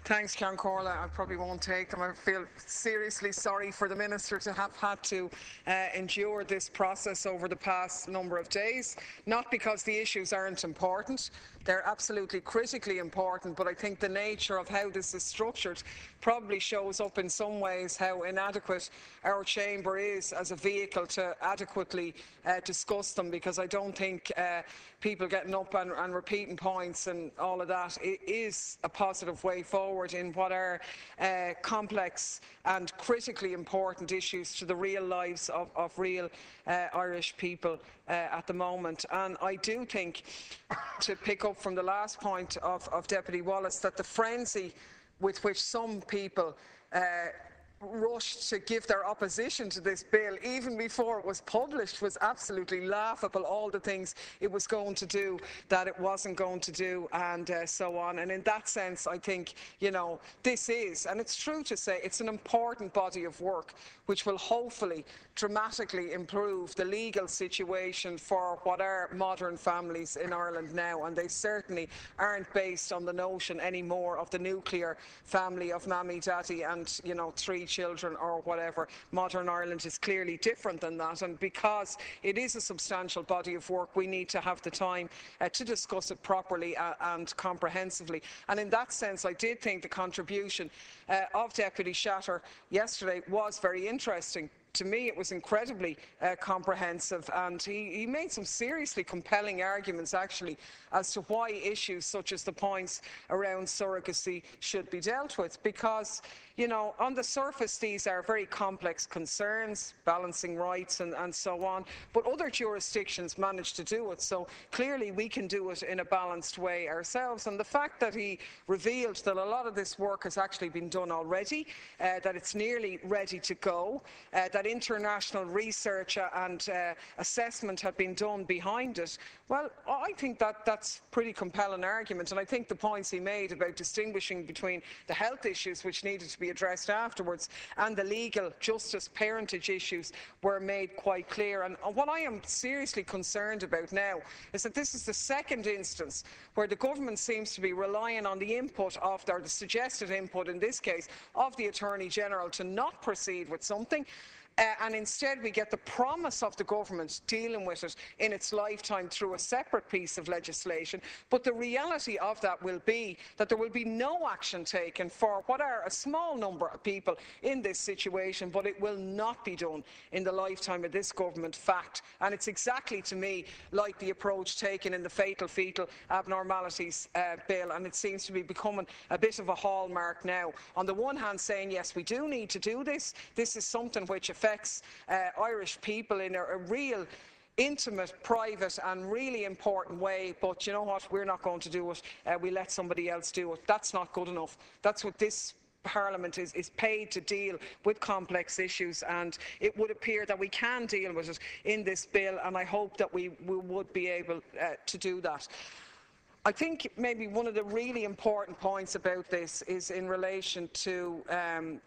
Thanks, Ceann Corla. I probably won't take them. I feel seriously sorry for the Minister to have had to endure this process over the past number of days, not because the issues aren't important. They're absolutely critically important, but I think the nature of how this is structured probably shows up in some ways how inadequate our chamber is as a vehicle to adequately discuss them, because I don't think people getting up and repeating points and all of that is a positive way forward in what are complex and critically important issues to the real lives of real Irish people at the moment. And I do think, to pick up from the last point of Deputy Wallace, that the frenzy with which some people rushed to give their opposition to this bill, even before it was published, was absolutely laughable. All the things it was going to do that it wasn't going to do, and so on. And in that sense, I think, you know, this is, and it's true to say, it's an important body of work which will hopefully dramatically improve the legal situation for what are modern families in Ireland now. And they certainly aren't based on the notion anymore of the nuclear family of mammy, daddy and, you know, 3 children or whatever. Modern Ireland is clearly different than that, and because it is a substantial body of work, we need to have the time to discuss it properly and comprehensively. And in that sense, I did think the contribution of Deputy Shatter yesterday was very interesting. To me, it was incredibly comprehensive, and he made some seriously compelling arguments, actually, as to why issues such as the points around surrogacy should be dealt with. Because, you know, on the surface, these are very complex concerns, balancing rights and so on, but other jurisdictions manage to do it, so clearly we can do it in a balanced way ourselves. And the fact that he revealed that a lot of this work has actually been done already, that it's nearly ready to go, that international research and assessment have been done behind it, well, I think that that's a pretty compelling argument. And I think the points he made about distinguishing between the health issues which needed to be addressed afterwards and the legal justice parentage issues were made quite clear. And what I am seriously concerned about now is that this is the second instance where the government seems to be relying on the input of, or the suggested input in this case, of the Attorney General to not proceed with something. And instead we get the promise of the government dealing with it in its lifetime through a separate piece of legislation. But the reality of that will be that there will be no action taken for what are a small number of people in this situation, but it will not be done in the lifetime of this government, fact. And it's exactly, to me, like the approach taken in the fatal fetal abnormalities bill, and it seems to be becoming a bit of a hallmark now. On the one hand saying, yes, we do need to do this. This is something which affects Irish people in a real intimate, private and really important way, but you know what, we're not going to do it, we let somebody else do it. That's not good enough. That's what this Parliament is paid to deal with, complex issues, and it would appear that we can deal with it in this bill, and I hope that we would be able to do that. I think maybe one of the really important points about this is in relation to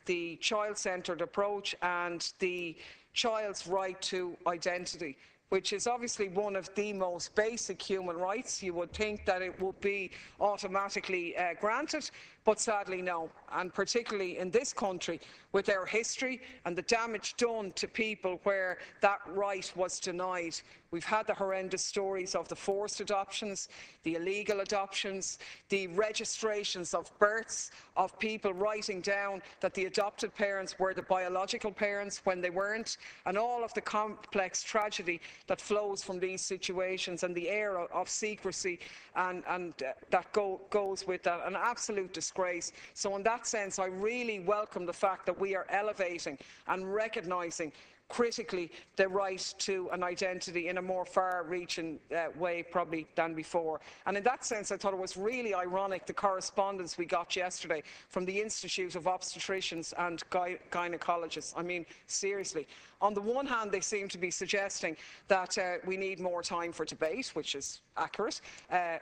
the child-centred approach and the child's right to identity, which is obviously one of the most basic human rights. You would think that it would be automatically granted, but sadly no. And particularly in this country, with our history and the damage done to people where that right was denied. We've had the horrendous stories of the forced adoptions, the illegal adoptions, the registrations of births, of people writing down that the adopted parents were the biological parents when they weren't, and all of the complex tragedy that flows from these situations and the air of secrecy and that goes with that, an absolute disgrace. So in that sense, I really welcome the fact that we are elevating and recognising critically the right to an identity in a more far-reaching way probably than before. And in that sense, I thought it was really ironic, the correspondence we got yesterday from the Institute of Obstetricians and Gynecologists. I mean, seriously. On the one hand, they seem to be suggesting that we need more time for debate, which is accurate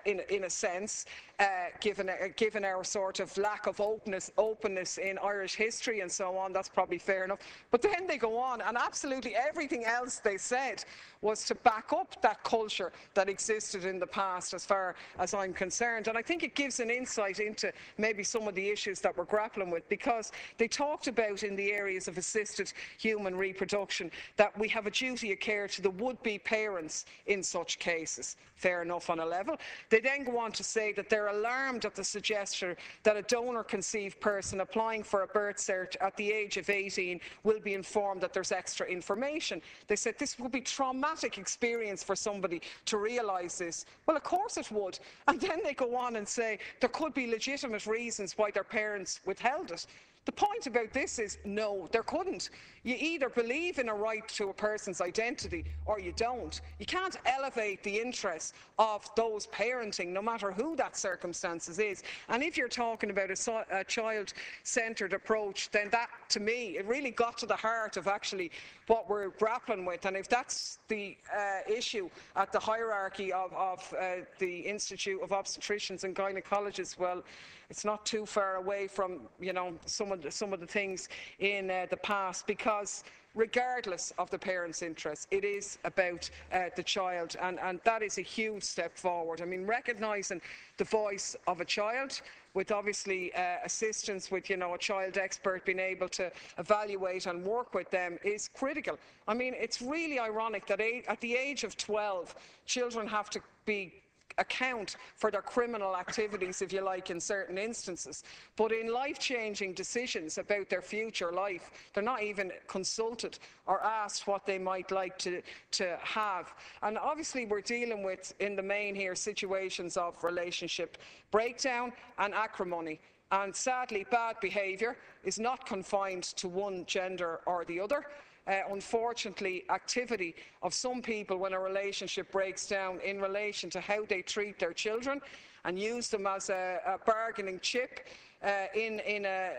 in a sense, given our sort of lack of openness in Irish history and so on. That's probably fair enough. But then they go on and absolutely absolutely everything else they said was to back up that culture that existed in the past, as far as I'm concerned. And I think it gives an insight into maybe some of the issues that we're grappling with, because they talked about in the areas of assisted human reproduction that we have a duty of care to the would-be parents in such cases. Fair enough on a level. They then go on to say that they're alarmed at the suggestion that a donor-conceived person applying for a birth cert at the age of 18 will be informed that there's extra information. They said this would be traumatic experience for somebody to realise this. Well, of course it would. And then they go on and say there could be legitimate reasons why their parents withheld it. The point about this is, no, there couldn't. You either believe in a right to a person's identity or you don't. You can't elevate the interests of those parenting, no matter who that circumstances is. And if you're talking about a child-centred approach, then that, to me, it really got to the heart of actually what we're grappling with. And if that's the issue at the hierarchy of the Institute of Obstetricians and Gynecologists, well, it's not too far away from, you know, some of the things in the past, because regardless of the parents' interests, it is about the child, and that is a huge step forward. I mean, recognising the voice of a child, with obviously assistance with, you know, a child expert being able to evaluate and work with them, is critical. I mean, it's really ironic that at the age of 12, children have to account for their criminal activities, if you like, in certain instances. But in life-changing decisions about their future life, they're not even consulted or asked what they might like to have. And obviously we're dealing with, in the main here, situations of relationship breakdown and acrimony. And sadly, bad behaviour is not confined to one gender or the other. Unfortunately, activity of some people when a relationship breaks down in relation to how they treat their children and use them as a bargaining chip in a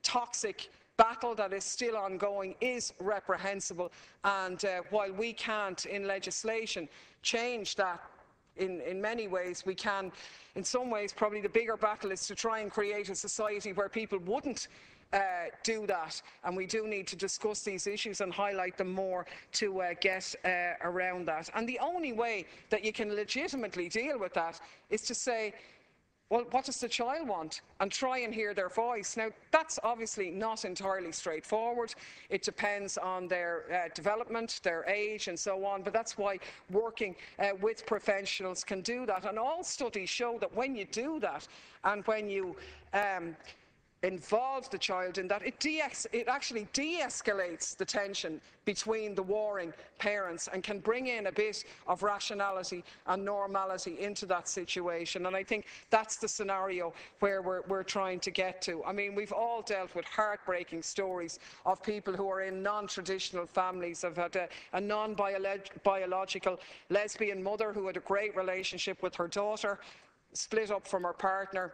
toxic battle that is still ongoing is reprehensible. And while we can't, in legislation, change that, in many ways we can. In some ways, probably the bigger battle is to try and create a society where people wouldn't do that, and we do need to discuss these issues and highlight them more to get around that. And the only way that you can legitimately deal with that is to say, well, what does the child want? And try and hear their voice. Now, that's obviously not entirely straightforward. It depends on their development, their age, and so on. But that's why working with professionals can do that. And all studies show that when you do that, and when you involve the child in that, it actually de-escalates the tension between the warring parents and can bring in a bit of rationality and normality into that situation. And I think that's the scenario where we're trying to get to. I mean, we've all dealt with heartbreaking stories of people who are in non-traditional families. I've had a non-biological lesbian mother who had a great relationship with her daughter, split up from her partner,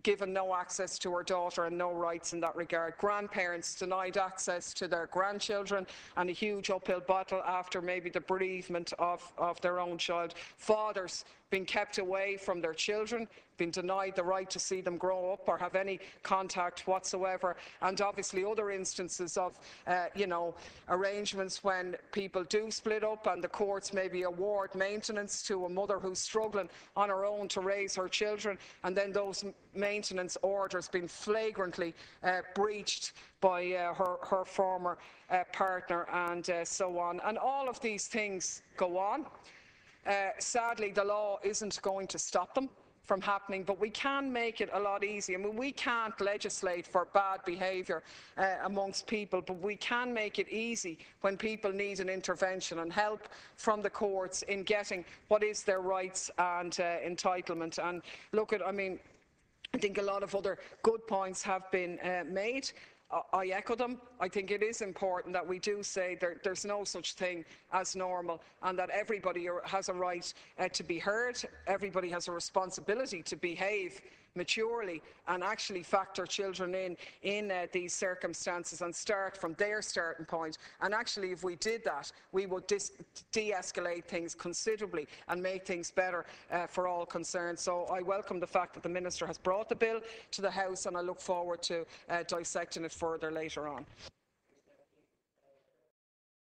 given no access to her daughter and no rights in that regard. Grandparents denied access to their grandchildren, and a huge uphill battle after maybe the bereavement of their own child. Fathers being kept away from their children, being denied the right to see them grow up or have any contact whatsoever. And obviously other instances of, arrangements when people do split up and the courts maybe award maintenance to a mother who's struggling on her own to raise her children, and then those maintenance orders being flagrantly breached by her former partner, and so on. And all of these things go on. Sadly, the law isn't going to stop them from happening, but we can make it a lot easier. I mean, we can't legislate for bad behaviour amongst people, but we can make it easy when people need an intervention and help from the courts in getting what is their rights and entitlement. And look at, I think a lot of other good points have been made. I echo them. I think it is important that we do say there's no such thing as normal, and that everybody has a right to be heard. Everybody has a responsibility to behave maturely and actually factor children in these circumstances and start from their starting point. And actually, if we did that, we would de-escalate things considerably and make things better for all concerned. So I welcome the fact that the Minister has brought the bill to the House, and I look forward to dissecting it further later on.